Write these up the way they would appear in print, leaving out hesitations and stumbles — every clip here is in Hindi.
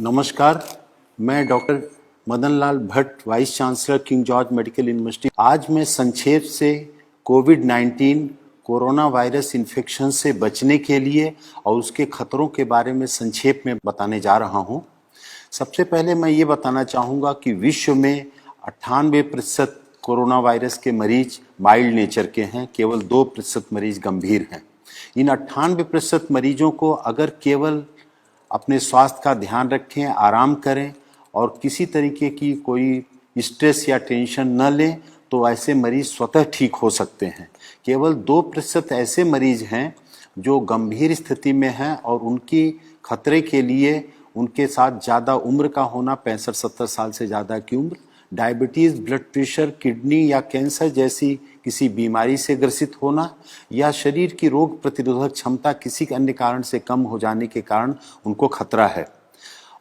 नमस्कार, मैं doctor Madan Lal Bhatt, vice chancellor King George medical university. आज मैं संक्षेप से कोविड-19 कोरोना वायरस इन्फेक्शन से बचने के लिए और उसके खतरों के बारे में संक्षेप में बताने जा रहा हूं। सबसे पहले मैं ये बताना चाहूँगा कि विश्व में 98% कोरोना वायरस के मरीज माइल्ड नेचर के हैं, केवल 2% मरीज गंभीर हैं। इन 98% मरीजों को अगर केवल अपने स्वास्थ्य का ध्यान रखें, आराम करें और किसी तरीके की कोई स्ट्रेस या टेंशन न लें तो ऐसे मरीज स्वतः ठीक हो सकते हैं। केवल 2% ऐसे मरीज हैं जो गंभीर स्थिति में हैं और उनकी खतरे के लिए उनके साथ ज़्यादा उम्र का होना, 65-70 साल से ज़्यादा की उम्र, डायबिटीज़, ब्लड प्रेशर, किडनी या कैंसर जैसी किसी बीमारी से ग्रसित होना या शरीर की रोग प्रतिरोधक क्षमता किसी अन्य कारण से कम हो जाने के कारण उनको खतरा है।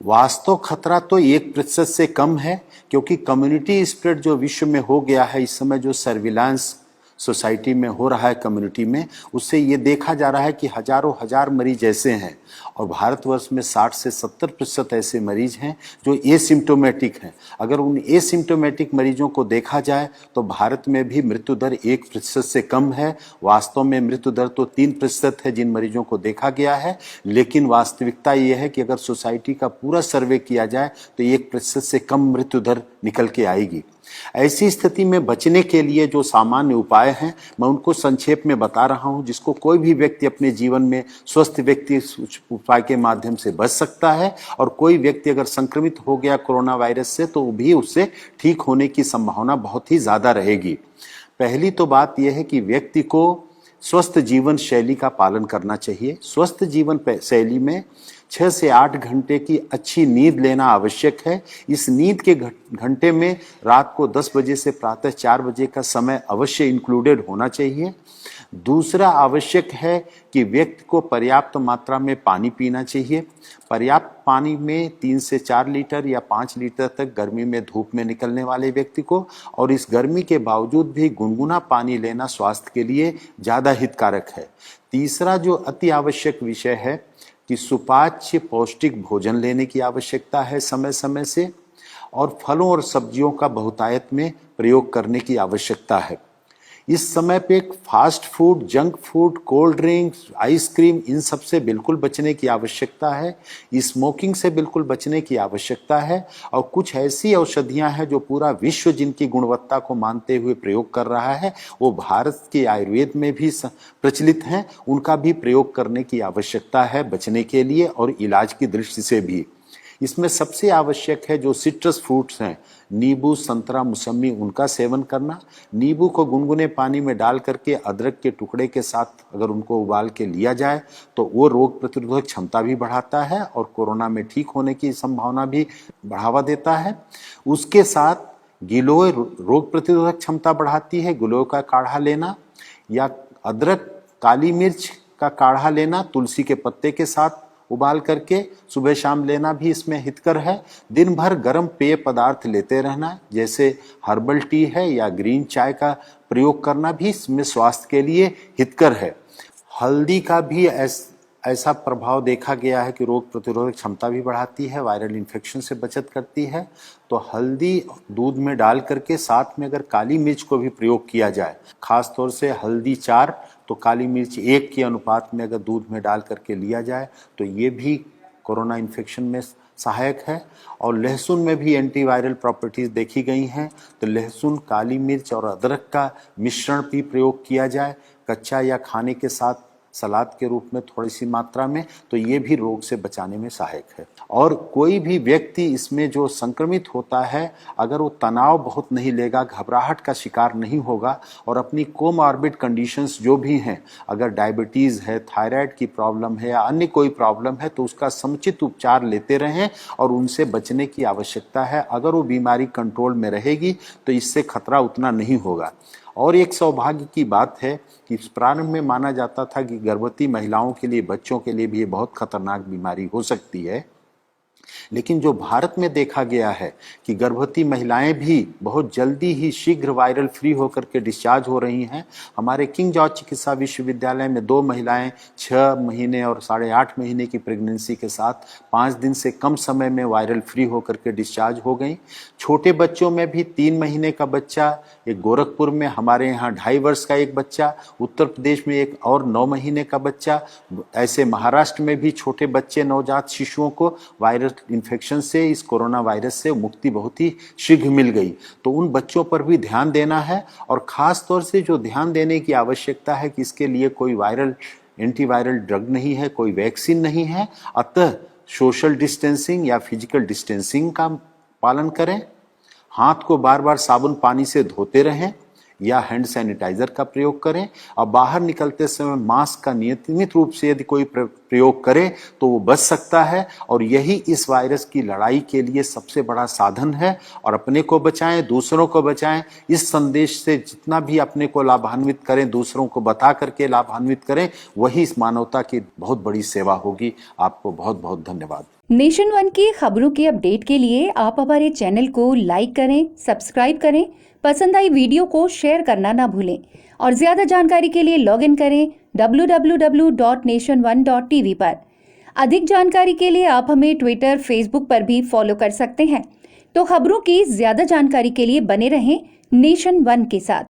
वास्तव खतरा तो 1% से कम है, क्योंकि कम्युनिटी स्प्रेड जो विश्व में हो गया है इस समय, जो सर्विलांस सोसाइटी में हो रहा है कम्युनिटी में, उससे ये देखा जा रहा है कि हजारों हजार मरीज ऐसे हैं और भारतवर्ष में 60 से 70% ऐसे मरीज हैं जो एसिम्टोमेटिक हैं। अगर उन एसिम्टोमेटिक मरीजों को देखा जाए तो भारत में भी मृत्यु दर 1% से कम है। वास्तव में मृत्यु दर तो 3% है जिन मरीजों को देखा गया है, लेकिन वास्तविकता ये है कि अगर सोसाइटी का पूरा सर्वे किया जाए तो 1% से कम मृत्यु दर निकल के आएगी। ऐसी स्थिति में बचने के लिए जो सामान्य उपाय हैं मैं उनको संक्षेप में बता रहा हूं, जिसको कोई भी व्यक्ति अपने जीवन में स्वस्थ व्यक्ति उपाय के माध्यम से बच सकता है। और कोई व्यक्ति अगर संक्रमित हो गया कोरोना वायरस से तो भी उससे ठीक होने की संभावना बहुत ही ज्यादा रहेगी। पहली तो बात यह है कि व्यक्ति को स्वस्थ जीवन शैली का पालन करना चाहिए। स्वस्थ जीवन शैली में 6 से 8 घंटे की अच्छी नींद लेना आवश्यक है। इस नींद के घंटे में रात को 10 बजे से प्रातः 4 बजे का समय अवश्य इंक्लूडेड होना चाहिए। दूसरा आवश्यक है कि व्यक्ति को पर्याप्त मात्रा में पानी पीना चाहिए। पर्याप्त पानी में 3 से 4 लीटर या 5 लीटर तक गर्मी में धूप में निकलने वाले व्यक्ति को, और इस गर्मी के बावजूद भी गुनगुना पानी लेना स्वास्थ्य के लिए ज़्यादा हितकारक है। तीसरा जो अति आवश्यक विषय है कि सुपाच्य पौष्टिक भोजन लेने की आवश्यकता है समय समय से, और फलों और सब्जियों का बहुतायत में प्रयोग करने की आवश्यकता है। इस समय पे fast food, junk food, cold drinks, ice cream, इन सब से बिल्कुल बचने की आवश्यकता है। स्मोकिंग से बिल्कुल बचने की आवश्यकता है। और कुछ ऐसी औषधियां हैं जो पूरा विश्व जिनकी गुणवत्ता को मानते हुए प्रयोग कर रहा है, वो भारत के आयुर्वेद में भी प्रचलित हैं, उनका भी प्रयोग करने की आवश्यकता है बचने के लिए और इलाज की दृष्टि से भी। इसमें सबसे आवश्यक है जो सिट्रस फ्रूट्स हैं, नींबू, संतरा, मौसमी, उनका सेवन करना। नींबू को गुनगुने पानी में डाल करके अदरक के टुकड़े के साथ अगर उनको उबाल के लिया जाए तो वो रोग प्रतिरोधक क्षमता भी बढ़ाता है और कोरोना में ठीक होने की संभावना भी बढ़ावा देता है। उसके साथ गिलोय रोग प्रतिरोधक क्षमता बढ़ाती है। गिलोय का काढ़ा लेना या अदरक, काली मिर्च का काढ़ा लेना तुलसी के पत्ते के साथ उबाल करके सुबह शाम लेना भी इसमें हितकर है। दिन भर गर्म पेय पदार्थ लेते रहना, जैसे हर्बल टी है या ग्रीन चाय का प्रयोग करना भी इसमें स्वास्थ्य के लिए हितकर है। हल्दी का भी ऐसा प्रभाव देखा गया है कि रोग प्रतिरोधक क्षमता भी बढ़ाती है, वायरल इन्फेक्शन से बचत करती है। तो हल्दी दूध में डाल करके साथ में अगर काली मिर्च को भी प्रयोग किया जाए, खास तौर से हल्दी 4 तो काली मिर्च 1 के अनुपात में अगर दूध में डाल करके लिया जाए तो ये भी कोरोना इन्फेक्शन में सहायक है। और लहसुन में भी एंटीवायरल प्रॉपर्टीज देखी गई हैं, तो लहसुन, काली मिर्च और अदरक का मिश्रण भी प्रयोग किया जाए कच्चा या खाने के साथ सलाद के रूप में थोड़ी सी मात्रा में, तो ये भी रोग से बचाने में सहायक है। और कोई भी व्यक्ति इसमें जो संक्रमित होता है अगर वो तनाव बहुत नहीं लेगा, घबराहट का शिकार नहीं होगा और अपनी कोमॉर्बिड कंडीशंस जो भी हैं, अगर डायबिटीज़ है, थायराइड की प्रॉब्लम है या अन्य कोई प्रॉब्लम है, तो उसका समुचित उपचार लेते रहें और उनसे बचने की आवश्यकता है। अगर वो बीमारी कंट्रोल में रहेगी तो इससे खतरा उतना नहीं होगा। और एक सौभाग्य की बात है कि प्रारंभ में माना जाता था कि गर्भवती महिलाओं के लिए, बच्चों के लिए भी ये बहुत खतरनाक बीमारी हो सकती है, लेकिन जो भारत में देखा गया है कि गर्भवती महिलाएं भी बहुत जल्दी ही शीघ्र वायरल फ्री होकर के डिस्चार्ज हो रही हैं। हमारे किंग जॉर्ज चिकित्सा विश्वविद्यालय में 2 महिलाएं 6 महीने और 8.5 महीने की प्रेगनेंसी के साथ 5 दिन से कम समय में वायरल फ्री होकर के डिस्चार्ज हो गई। छोटे बच्चों में भी 3 महीने का बच्चा, एक गोरखपुर में, हमारे यहाँ 2.5 वर्ष का एक बच्चा, उत्तर प्रदेश में एक और 9 महीने का बच्चा, ऐसे महाराष्ट्र में भी छोटे बच्चे नवजात शिशुओं को वायरल इन्फेक्शन से, इस कोरोना वायरस से मुक्ति बहुत ही शीघ्र मिल गई। तो उन बच्चों पर भी ध्यान देना है और खास तौर से जो ध्यान देने की आवश्यकता है कि इसके लिए कोई वायरल एंटीवायरल ड्रग नहीं है, कोई वैक्सीन नहीं है, अतः सोशल डिस्टेंसिंग या फिजिकल डिस्टेंसिंग का पालन करें, हाथ को बार बार साबुन पानी से धोते रहें या हैंड सैनिटाइजर का प्रयोग करें और बाहर निकलते समय मास्क का नियमित रूप से यदि कोई प्रयोग करे तो वो बच सकता है और यही इस वायरस की लड़ाई के लिए सबसे बड़ा साधन है। और अपने को बचाएं, दूसरों को बचाएं। इस संदेश से जितना भी अपने को लाभान्वित करें, दूसरों को बता करके लाभान्वित करें, वही इस मानवता की बहुत बड़ी सेवा होगी। आपको बहुत बहुत धन्यवाद। नेशन वन की खबरों के अपडेट के लिए आप हमारे चैनल को लाइक करें, सब्सक्राइब करें, पसंद आई वीडियो को शेयर करना ना भूलें और ज्यादा जानकारी के लिए लॉग इन करें www.nation1.tv पर। अधिक जानकारी के लिए आप हमें ट्विटर, फेसबुक पर भी फॉलो कर सकते हैं। तो खबरों की ज्यादा जानकारी के लिए बने रहें नेशन वन के साथ।